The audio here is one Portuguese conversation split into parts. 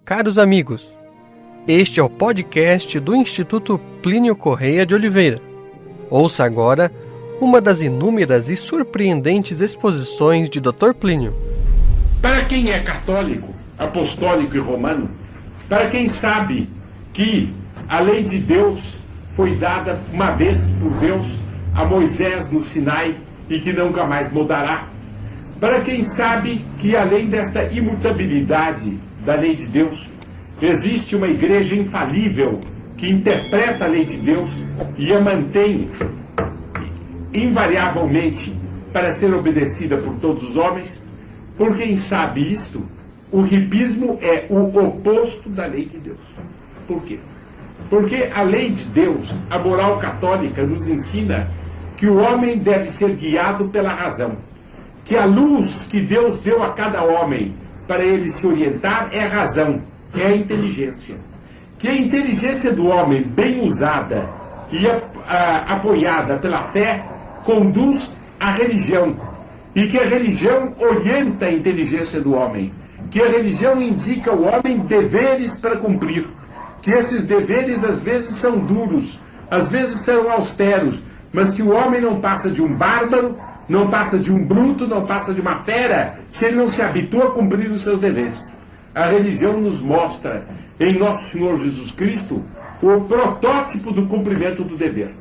Caros amigos, este é o podcast do Instituto Plínio Correia de Oliveira. Ouça agora uma das inúmeras e surpreendentes exposições de Dr. Plínio. Para quem é católico, apostólico e romano, para quem sabe que a lei de Deus foi dada uma vez por Deus a Moisés no Sinai e que nunca mais mudará, para quem sabe que além desta imutabilidade da lei de Deus, existe uma igreja infalível que interpreta a lei de Deus e a mantém invariavelmente para ser obedecida por todos os homens. Por quem sabe isto, o hipismo é o oposto da lei de Deus. Por quê? Porque a lei de Deus, a moral católica, nos ensina que o homem deve ser guiado pela razão, que a luz que Deus deu a cada homem para ele se orientar é a razão, é a inteligência. Que a inteligência do homem, bem usada e apoiada pela fé, conduz à religião. E que a religião orienta a inteligência do homem. Que a religião indica ao homem deveres para cumprir. Que esses deveres às vezes são duros, às vezes são austeros, mas que o homem não passa de um bárbaro, não passa de um bruto, não passa de uma fera, se ele não se habitua a cumprir os seus deveres. A religião nos mostra, em Nosso Senhor Jesus Cristo, o protótipo do cumprimento do dever.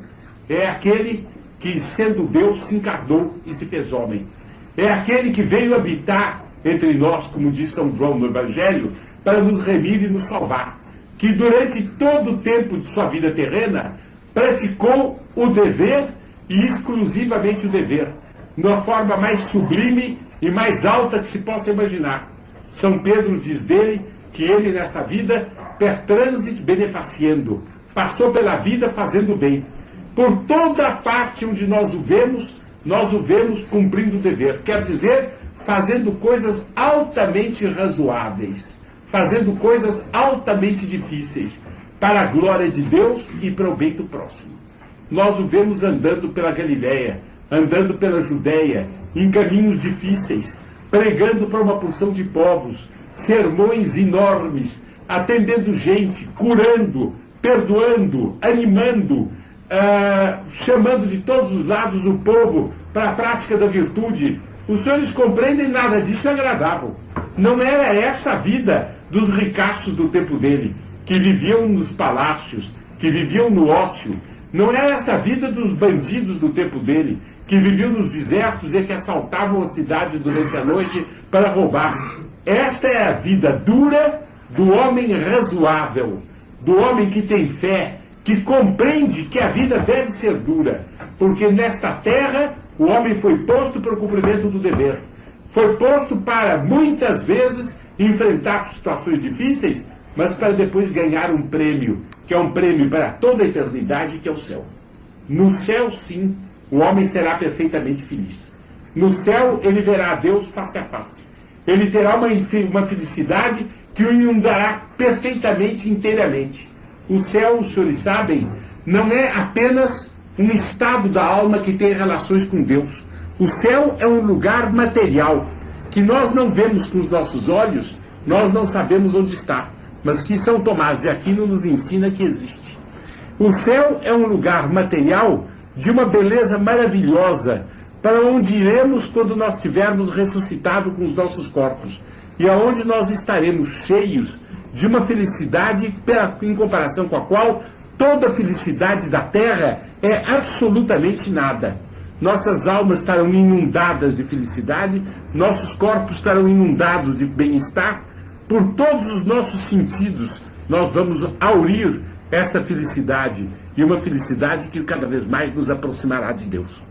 É aquele que, sendo Deus, se encarnou e se fez homem. É aquele que veio habitar entre nós, como diz São João no Evangelho, para nos remir e nos salvar. Que durante todo o tempo de sua vida terrena, praticou o dever e exclusivamente o dever, na forma mais sublime e mais alta que se possa imaginar. São Pedro diz dele que ele nessa vida per transit benefaciendo, passou pela vida fazendo bem. Por toda a parte onde nós o vemos cumprindo o dever. Quer dizer, fazendo coisas altamente razoáveis, fazendo coisas altamente difíceis, para a glória de Deus e para o bem do próximo. Nós o vemos andando pela Galileia, andando pela Judéia, em caminhos difíceis, pregando para uma porção de povos, sermões enormes, atendendo gente, curando, perdoando, animando, chamando de todos os lados o povo para a prática da virtude. Os senhores compreendem, nada disso é agradável. Não era essa a vida dos ricaços do tempo dele, que viviam nos palácios, que viviam no ócio. Não era essa a vida dos bandidos do tempo dele, que viviam nos desertos e que assaltavam a cidade durante a noite para roubar. Esta é a vida dura do homem razoável, do homem que tem fé, que compreende que a vida deve ser dura, porque nesta terra o homem foi posto para o cumprimento do dever. Foi posto para, muitas vezes, enfrentar situações difíceis, mas para depois ganhar um prêmio, que é um prêmio para toda a eternidade, que é o céu. No céu, sim, o homem será perfeitamente feliz. No céu, ele verá a Deus face a face. Ele terá uma felicidade que o inundará perfeitamente, inteiramente. O céu, os senhores sabem, não é apenas um estado da alma que tem relações com Deus. O céu é um lugar material, que nós não vemos com os nossos olhos, nós não sabemos onde está, mas que São Tomás de Aquino nos ensina que existe. O céu é um lugar material de uma beleza maravilhosa, para onde iremos quando nós tivermos ressuscitado com os nossos corpos, e aonde nós estaremos cheios de uma felicidade em comparação com a qual toda a felicidade da terra é absolutamente nada. Nossas almas estarão inundadas de felicidade, nossos corpos estarão inundados de bem-estar. Por todos os nossos sentidos, nós vamos aurir essa felicidade, e uma felicidade que cada vez mais nos aproximará de Deus.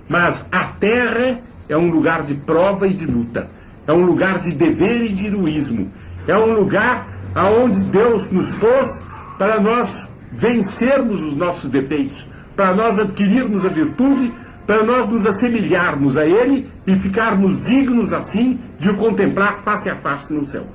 Mas a terra é um lugar de prova e de luta, é um lugar de dever e de heroísmo, é um lugar aonde Deus nos pôs para nós vencermos os nossos defeitos, para nós adquirirmos a virtude, para nós nos assemelharmos a Ele e ficarmos dignos, assim, de o contemplar face a face no céu.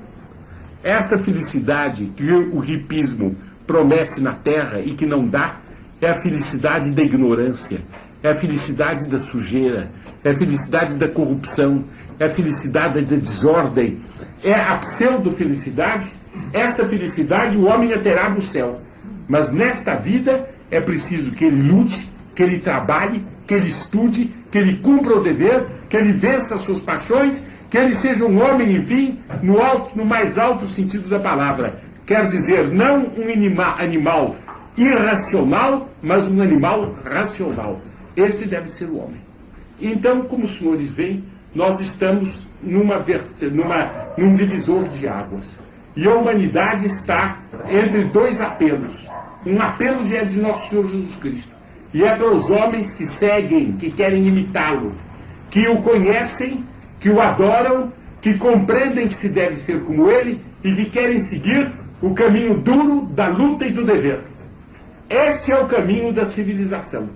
Esta felicidade que o hipismo promete na terra e que não dá, é a felicidade da ignorância, é a felicidade da sujeira, é a felicidade da corrupção, é a felicidade da desordem, é a pseudo-felicidade. Esta felicidade o homem a terá no céu. Mas nesta vida é preciso que ele lute, que ele trabalhe, que ele estude, que ele cumpra o dever, que ele vença as suas paixões, que ele seja um homem, enfim, no mais alto sentido da palavra. Quer dizer, não um animal irracional, mas um animal racional. Esse deve ser o homem. Então, como os senhores veem, nós estamos num divisor de águas. E a humanidade está entre dois apelos. Um apelo é de nosso Senhor Jesus Cristo. E é para os homens que seguem, que querem imitá-lo, que o conhecem, que o adoram, que compreendem que se deve ser como ele e que querem seguir o caminho duro da luta e do dever. Este é o caminho da civilização.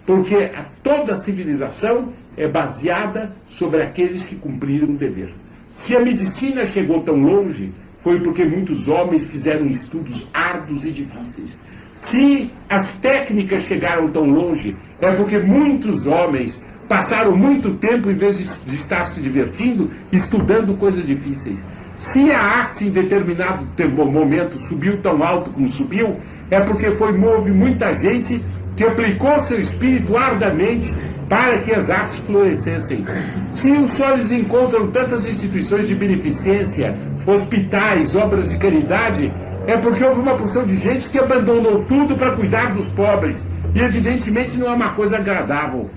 Porque toda civilização é baseada sobre aqueles que cumpriram o dever. Se a medicina chegou tão longe, foi porque muitos homens fizeram estudos árduos e difíceis. Se as técnicas chegaram tão longe, é porque muitos homens passaram muito tempo, em vez de estar se divertindo, estudando coisas difíceis. Se a arte em determinado momento subiu tão alto como subiu, é porque houve muita gente que aplicou seu espírito ardamente para que as artes florescessem. Se os senhores encontram tantas instituições de beneficência, hospitais, obras de caridade, é porque houve uma porção de gente que abandonou tudo para cuidar dos pobres. E evidentemente não é uma coisa agradável.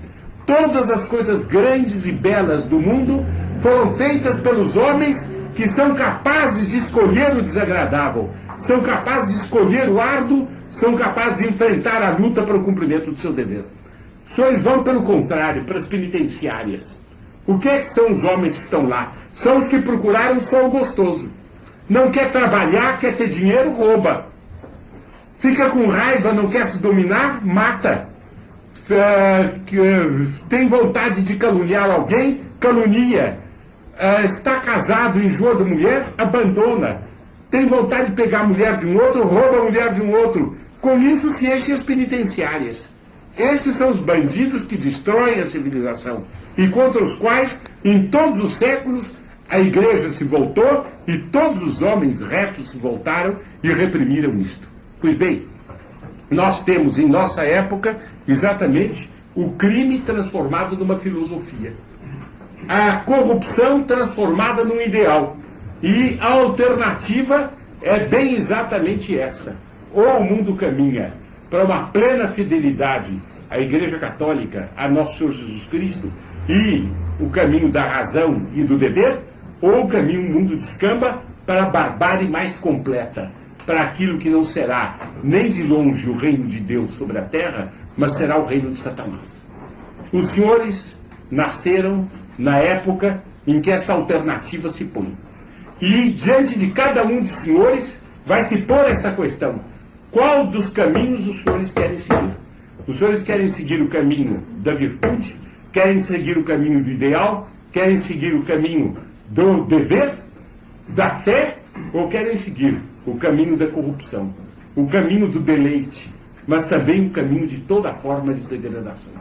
Todas as coisas grandes e belas do mundo foram feitas pelos homens que são capazes de escolher o desagradável, são capazes de escolher o árduo, são capazes de enfrentar a luta para o cumprimento do seu dever. Os senhores vão, pelo contrário, para as penitenciárias. O que é que são os homens que estão lá? São os que procuraram só o gostoso. Não quer trabalhar, quer ter dinheiro, rouba. Fica com raiva, não quer se dominar, mata. Tem vontade de caluniar alguém, calunia. Está casado, enjoa da mulher, abandona. Tem vontade de pegar a mulher de um outro, rouba a mulher de um outro. Com isso se enchem as penitenciárias. Estes são os bandidos que destroem a civilização e contra os quais, em todos os séculos, a igreja se voltou e todos os homens retos se voltaram e reprimiram isto. Pois bem, nós temos em nossa época exatamente o crime transformado numa filosofia, a corrupção transformada num ideal, e a alternativa é bem exatamente esta: ou o mundo caminha para uma plena fidelidade à Igreja Católica, a Nosso Senhor Jesus Cristo, e o caminho da razão e do dever, ou o caminho o mundo descamba para a barbárie mais completa, para aquilo que não será nem de longe o reino de Deus sobre a terra, mas será o reino de Satanás. Os senhores nasceram na época em que essa alternativa se põe. E diante de cada um dos senhores vai se pôr esta questão: qual dos caminhos os senhores querem seguir? Os senhores querem seguir o caminho da virtude? Querem seguir o caminho do ideal? Querem seguir o caminho do dever? Da fé? Ou querem seguir o caminho da corrupção? O caminho do deleite, mas também o caminho de toda forma de degradação.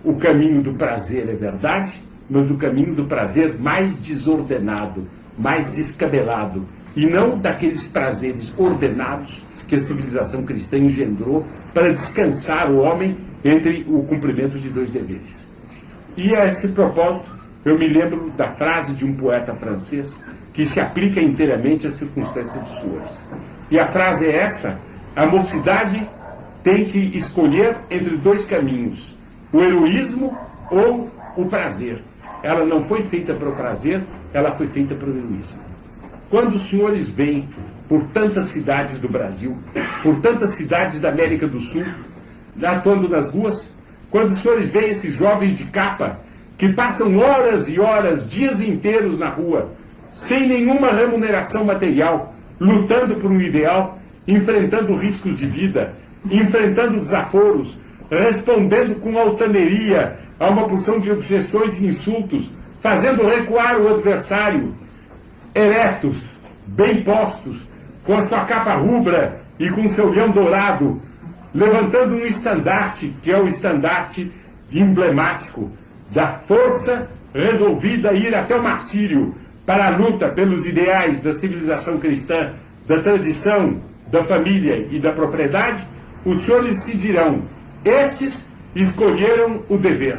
O caminho do prazer é verdade, mas o caminho do prazer mais desordenado, mais descabelado, e não daqueles prazeres ordenados que a civilização cristã engendrou para descansar o homem entre o cumprimento de dois deveres. E a esse propósito, eu me lembro da frase de um poeta francês que se aplica inteiramente às circunstâncias dos senhores. E a frase é essa: a mocidade tem que escolher entre dois caminhos, o heroísmo ou o prazer. Ela não foi feita para o prazer, ela foi feita para o heroísmo. Quando os senhores vêm por tantas cidades do Brasil, por tantas cidades da América do Sul, atuando nas ruas, quando os senhores veem esses jovens de capa, que passam horas e horas, dias inteiros na rua, sem nenhuma remuneração material, lutando por um ideal, enfrentando riscos de vida, enfrentando desaforos, respondendo com altaneria a uma porção de objeções e insultos, fazendo recuar o adversário, eretos, bem postos, com a sua capa rubra e com seu leão dourado, levantando um estandarte, que é o estandarte emblemático da força resolvida a ir até o martírio para a luta pelos ideais da civilização cristã, da tradição, da família e da propriedade, os senhores se dirão: estes escolheram o dever,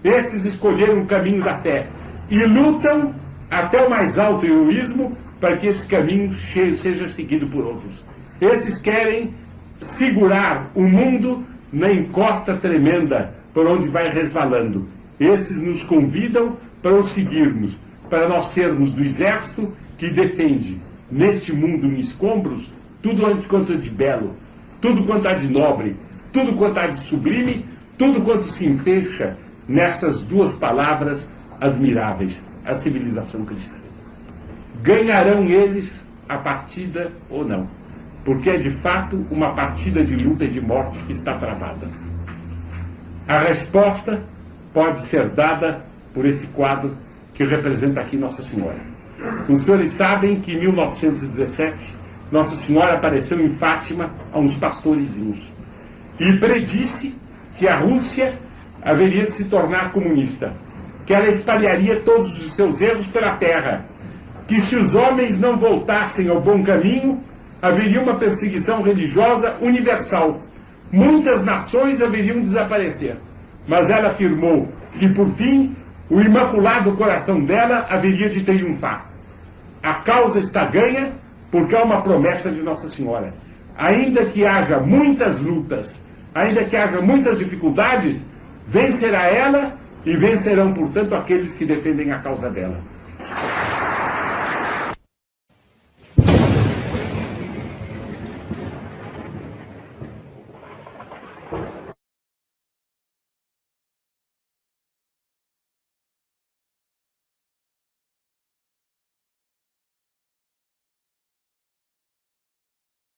estes escolheram o caminho da fé e lutam até o mais alto heroísmo para que esse caminho seja seguido por outros. Esses querem segurar o mundo na encosta tremenda por onde vai resvalando. Esses nos convidam para os seguirmos, para nós sermos do exército que defende, neste mundo em escombros, tudo quanto é de belo, tudo quanto há de nobre, tudo quanto há de sublime, tudo quanto se enfeixa nessas duas palavras admiráveis, a civilização cristã. Ganharão eles a partida ou não? Porque é de fato uma partida de luta e de morte que está travada. A resposta pode ser dada por esse quadro que representa aqui Nossa Senhora. Os senhores sabem que em 1917 Nossa Senhora apareceu em Fátima a uns pastorezinhos e predisse que a Rússia haveria de se tornar comunista, que ela espalharia todos os seus erros pela terra, que se os homens não voltassem ao bom caminho, haveria uma perseguição religiosa universal. Muitas nações haveriam de desaparecer. Mas ela afirmou que, por fim, o imaculado coração dela haveria de triunfar. A causa está ganha porque há uma promessa de Nossa Senhora. Ainda que haja muitas lutas, ainda que haja muitas dificuldades, vencerá ela e vencerão, portanto, aqueles que defendem a causa dela.